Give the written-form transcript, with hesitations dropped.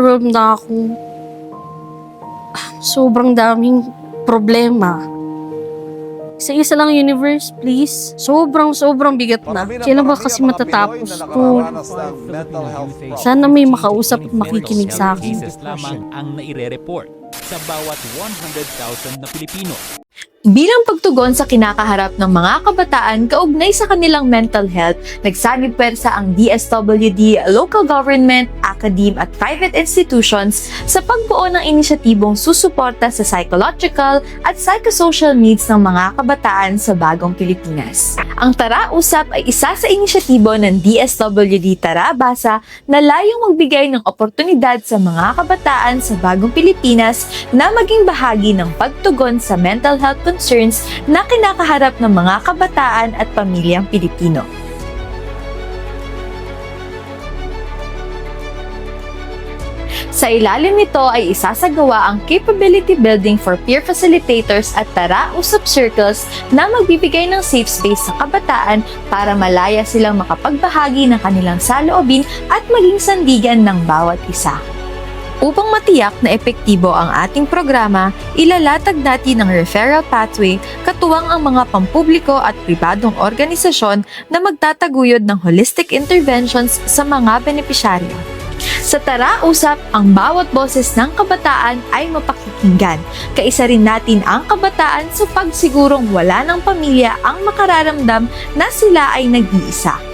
overwhelmed na ako. Sobrang daming problema. Isa-isa lang universe, please. Sobrang bigat na. Kailan ba kasi matatapos to? Sana may makausap at makikinig sa akin. Cases lamang ang naire-report sa bawat 100,000 na Pilipino. Bilang pagtugon sa kinakaharap ng mga kabataan kaugnay sa kanilang mental health, nagsanib pwersa ang DSWD, local government, academe at private institutions sa pagbuo ng inisyatibong susuporta sa psychological at psychosocial needs ng mga kabataan sa bagong Pilipinas. Ang Tara Usap ay isa sa inisyatibo ng DSWD Tara Basa na layong magbigay ng oportunidad sa mga kabataan sa bagong Pilipinas na maging bahagi ng pagtugon sa mental health concerns na kinakaharap ng mga kabataan at pamilyang Pilipino. Sa ilalim nito ay isasagawa ang capability building for peer facilitators at Tara Usap circles na magbibigay ng safe space sa kabataan para malaya silang makapagbahagi ng kanilang saloobin at maging sandigan ng bawat isa. Upang matiyak na epektibo ang ating programa, ilalatag natin ang referral pathway katuwang ang mga pampubliko at pribadong organisasyon na magtataguyod ng holistic interventions sa mga benepisyaryo. Sa Tara Usap, ang bawat boses ng kabataan ay mapakikinggan. Kaisa rin natin ang kabataan sa pagsigurong wala ng pamilya ang makararamdam na sila ay nag-iisa.